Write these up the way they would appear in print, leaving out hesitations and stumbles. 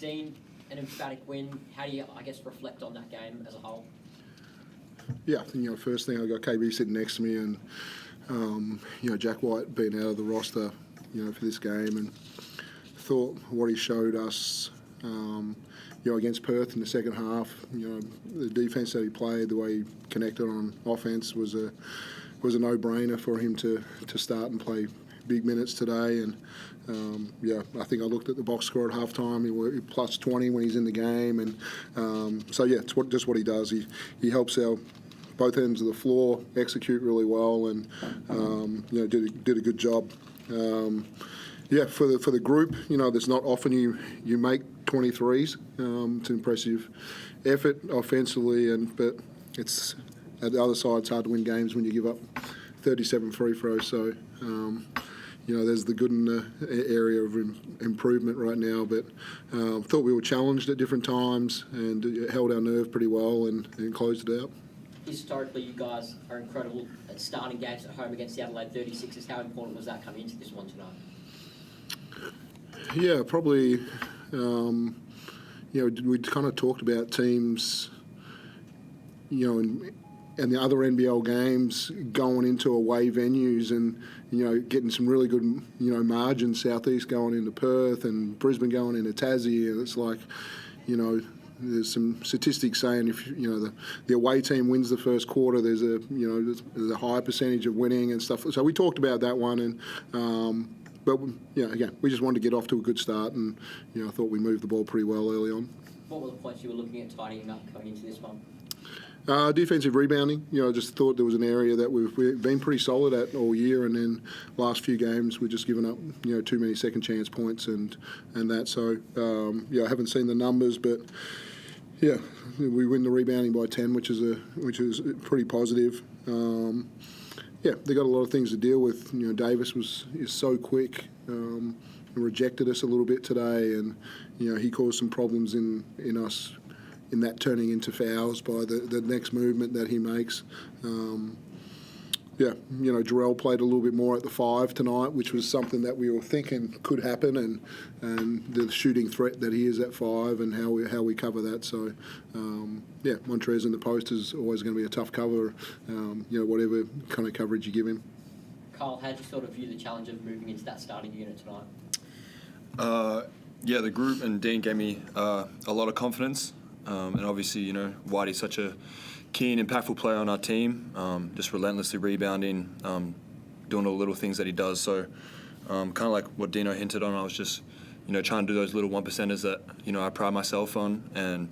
Dean, an emphatic win. How do you, reflect on that game as a whole? Yeah, I think, first thing, I got KB sitting next to me and, Jack White being out of the roster, for this game, and thought what he showed us, against Perth in the second half, the defence that he played, the way he connected on offence was a no-brainer for him to start and play big minutes today. And I think I looked at the box score at halftime. He plus 20 when he's in the game, and it's just what he does. He helps our both ends of the floor execute really well, and did a good job. For the group, there's not often you make 23s. It's an impressive effort offensively, but it's at the other side. It's hard to win games when you give up 37 free throws. So there's the good in the area of improvement right now. But thought we were challenged at different times and held our nerve pretty well and closed it out. Historically, you guys are incredible at starting games at home against the Adelaide 36ers. How important was that coming into this one tonight? Yeah, probably. We kind of talked about teams, and the other NBL games going into away venues and, getting some really good, margins. Southeast going into Perth and Brisbane going into Tassie, and it's like, there's some statistics saying if the away team wins the first quarter, there's a high percentage of winning and stuff. So we talked about that one, and but again, we just wanted to get off to a good start, and I thought we moved the ball pretty well early on. What were the points you were looking at tidying up coming into this one? Defensive rebounding. I just thought there was an area that we've been pretty solid at all year, and then last few games we've just given up too many second chance points and that. So I haven't seen the numbers, but yeah, we win the rebounding by 10, which is pretty positive. They got a lot of things to deal with. Davis is so quick. And rejected us a little bit today, and he caused some problems in us in that turning into fouls by the next movement that he makes. Jarrell played a little bit more at the 5 tonight, which was something that we were thinking could happen, and the shooting threat that he is at 5 and how we cover that. So, Montrez in the post is always going to be a tough cover, whatever kind of coverage you give him. Kyle, how do you sort of view the challenge of moving into that starting unit tonight? The group and Dean gave me a lot of confidence. And obviously, Whitey's such a keen, impactful player on our team, just relentlessly rebounding, doing all the little things that he does. So kind of like what Dino hinted on, I was just, trying to do those little 1%ers that, I pride myself on. And,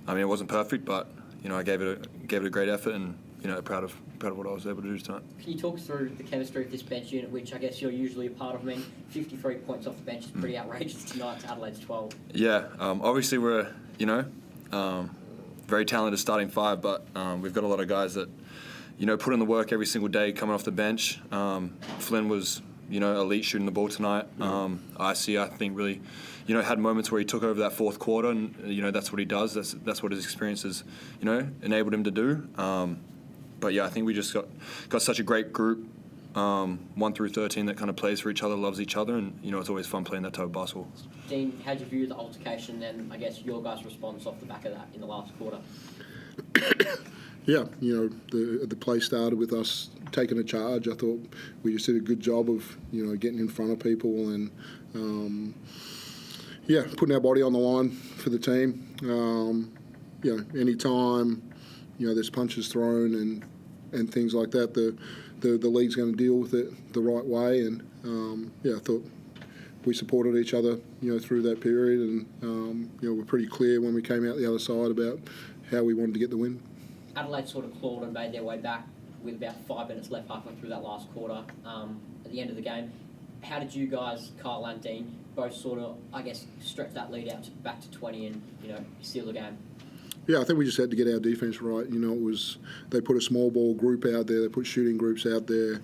it wasn't perfect, but, I gave it a great effort and, proud of what I was able to do tonight. Can you talk through the chemistry of this bench unit, which I guess you're usually a part of? 53 points off the bench is pretty outrageous tonight to Adelaide's 12. Yeah, obviously we're, very talented starting 5, but we've got a lot of guys that, put in the work every single day coming off the bench. Flynn was, elite shooting the ball tonight. I think really, had moments where he took over that fourth quarter, and, that's what he does. That's what his experience has, enabled him to do. But I think we just got such a great group, 1 through 13, that kind of plays for each other, loves each other, and it's always fun playing that type of basketball. Dean, how'd you view the altercation and I guess your guys' response off the back of that in the last quarter? The play started with us taking a charge. I thought we just did a good job of getting in front of people and putting our body on the line for the team. Anytime there's punches thrown and things like that, the league's going to deal with it the right way, and I thought we supported each other through that period, and we're pretty clear when we came out the other side about how we wanted to get the win. Adelaide sort of clawed and made their way back with about 5 minutes left halfway through that last quarter at the end of the game. How did you guys, Kyle and Dean, both sort of, stretch that lead out back to 20 and, seal the game? Yeah, I think we just had to get our defense right. They put a small ball group out there, they put shooting groups out there,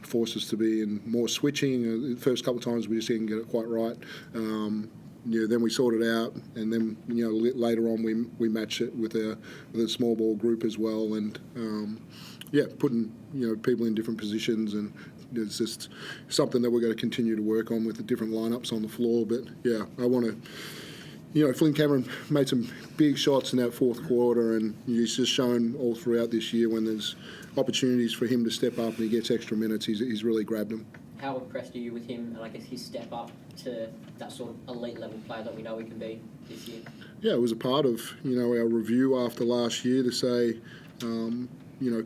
forced us to be in more switching. The first couple of times we just didn't get it quite right. Then we sorted it out, and then later on we matched it with a small ball group as well, and putting people in different positions and it's just something that we're going to continue to work on with the different lineups on the floor. But yeah, I want to. Flynn Cameron made some big shots in that fourth quarter, and he's just shown all throughout this year when there's opportunities for him to step up and he gets extra minutes, he's really grabbed them. How impressed are you with him and I guess his step up to that sort of elite level player that we know he can be this year? Yeah, it was a part of our review after last year to say,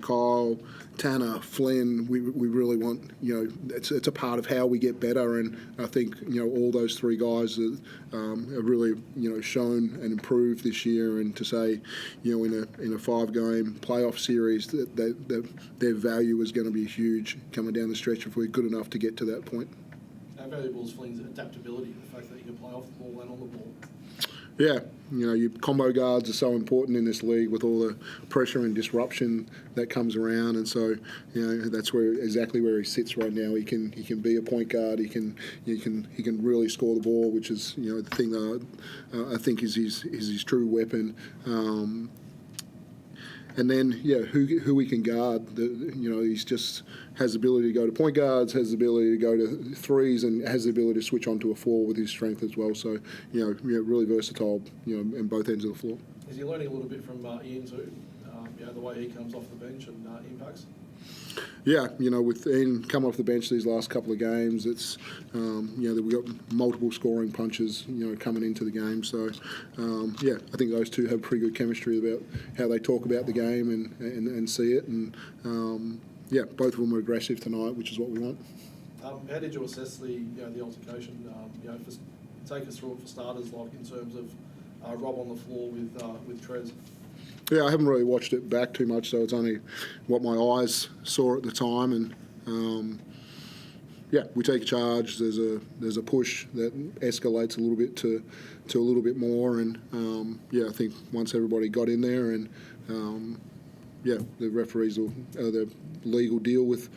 Kyle, Tanner, Flynn, we really want, it's a part of how we get better, and I think, all those three guys have really, shown and improved this year, and to say, in a 5-game playoff series, that their value is going to be huge coming down the stretch if we're good enough to get to that point. How valuable is Flynn's adaptability, the fact that you can play off the ball and on the ball? Yeah, your combo guards are so important in this league with all the pressure and disruption that comes around, and so that's exactly where he sits right now. He can be a point guard. He can really score the ball, which is the thing that I think is his true weapon. And then, who we can guard. He's just has the ability to go to point guards, has the ability to go to threes, and has the ability to switch onto a 4 with his strength as well. So, really versatile, in both ends of the floor. Is he learning a little bit from Ian too? The way he comes off the bench and impacts? Yeah, with Ian coming off the bench these last couple of games, it's we've got multiple scoring punches, coming into the game. So, I think those two have pretty good chemistry about how they talk about the game and see it. And both of them were aggressive tonight, which is what we want. How did you assess the altercation? Take us through it for starters, like in terms of Rob on the floor with Trez. Yeah, I haven't really watched it back too much, so it's only what my eyes saw at the time. And we take a charge. There's a push that escalates a little bit to a little bit more, and I think once everybody got in there, and the referees will the league will deal with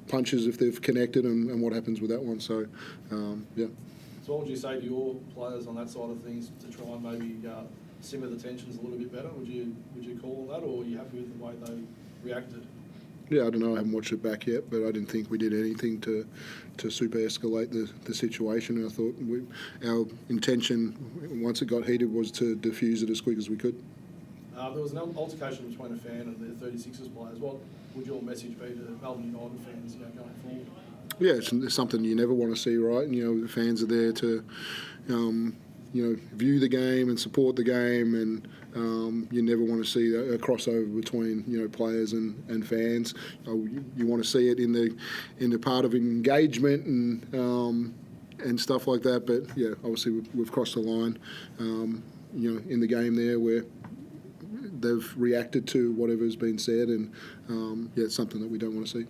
punches if they've connected, and what happens with that one. So So what would you say to your players on that side of things to try and maybe simmer the tensions a little bit better? Would you call on that, or are you happy with the way they reacted? Yeah, I don't know. I haven't watched it back yet, but I didn't think we did anything to super escalate the situation. And I thought our intention, once it got heated, was to diffuse it as quick as we could. There was an altercation between a fan and the 36ers players. What would your message be to Melbourne United fans going forward? Yeah, it's something you never want to see, right? The fans are there to view the game and support the game, and you never want to see a crossover between players and fans. You want to see it in the part of engagement and stuff like that. But obviously we've crossed the line. In the game there where they've reacted to whatever's been said, and it's something that we don't want to see.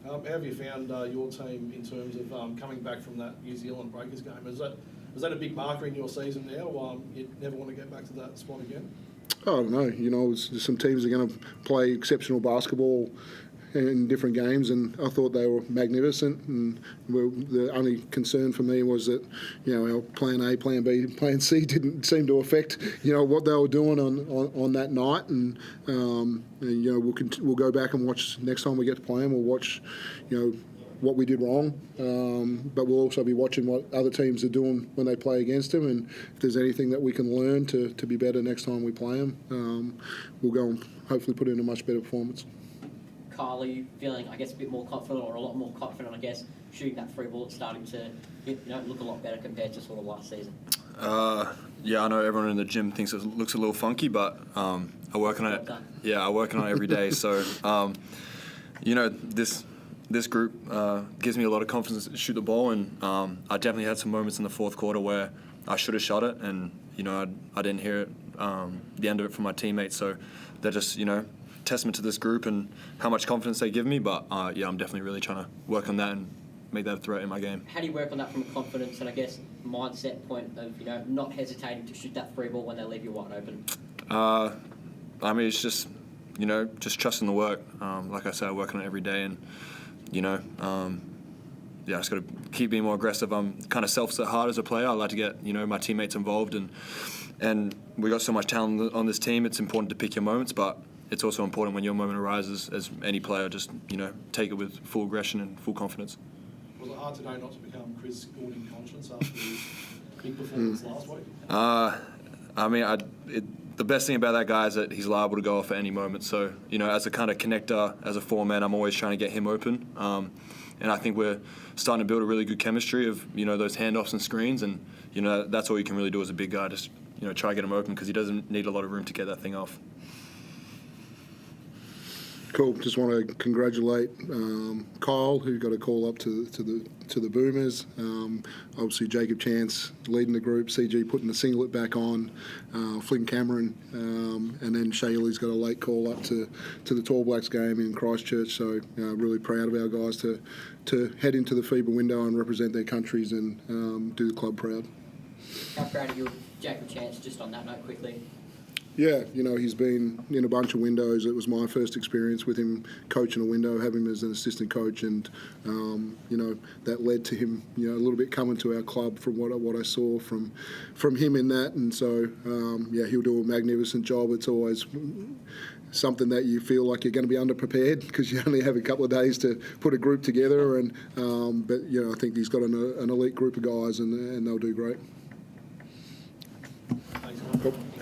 How have you found your team in terms of coming back from that New Zealand Breakers game? Is that a big marker in your season now, or you never want to get back to that spot again? I don't know. Some teams are going to play exceptional basketball in different games, and I thought they were magnificent. And the only concern for me was that our plan A, plan B, plan C didn't seem to affect what they were doing on that night. And we'll go back and watch next time we get to play them. We'll watch what we did wrong, but we'll also be watching what other teams are doing when they play against them, and if there's anything that we can learn to be better next time we play them, we'll go and hopefully put in a much better performance. Kyle, are you feeling, I guess, a bit more confident, or a lot more confident, I guess, shooting that free ball? It's starting to look a lot better compared to sort of last season. I know everyone in the gym thinks it looks a little funky, but I work on it. Yeah, I work on it every day. So, this group gives me a lot of confidence to shoot the ball, and I definitely had some moments in the fourth quarter where I should have shot it, and I didn't hear it, the end of it from my teammates. So they're just testament to this group and how much confidence they give me. But I'm definitely really trying to work on that and make that a threat in my game. How do you work on that from a confidence and I guess mindset point of not hesitating to shoot that free ball when they leave you wide open? It's just just trusting the work. Like I said, I work on it every day, and I just got to keep being more aggressive. I'm kind of selfish at heart as a player. I like to get my teammates involved, and we got so much talent on this team. It's important to pick your moments, but it's also important when your moment arises, as any player, just take it with full aggression and full confidence. Was it hard today not to become Chris Gordon conscious after his big performance last week? I mean, the best thing about that guy is that he's liable to go off at any moment. So, as a kind of connector, as a four-man, I'm always trying to get him open. And I think we're starting to build a really good chemistry of, those handoffs and screens. And, that's all you can really do as a big guy, just, try to get him open because he doesn't need a lot of room to get that thing off. Cool. Just want to congratulate Kyle, who got a call up to the Boomers. Obviously, Jacob Chance leading the group. CG putting the singlet back on. Flynn Cameron, and then Shaylee's got a late call up to the Tall Blacks game in Christchurch. So really proud of our guys to head into the FIBA window and represent their countries and do the club proud. How proud of you, Jacob Chance? Just on that note, quickly. Yeah, he's been in a bunch of windows. It was my first experience with him coaching a window, having him as an assistant coach, and that led to him, a little bit coming to our club from what I saw from him in that. And so, he'll do a magnificent job. It's always something that you feel like you're going to be underprepared because you only have a couple of days to put a group together. And but I think he's got an elite group of guys, and they'll do great. Thanks, Mike. Cool.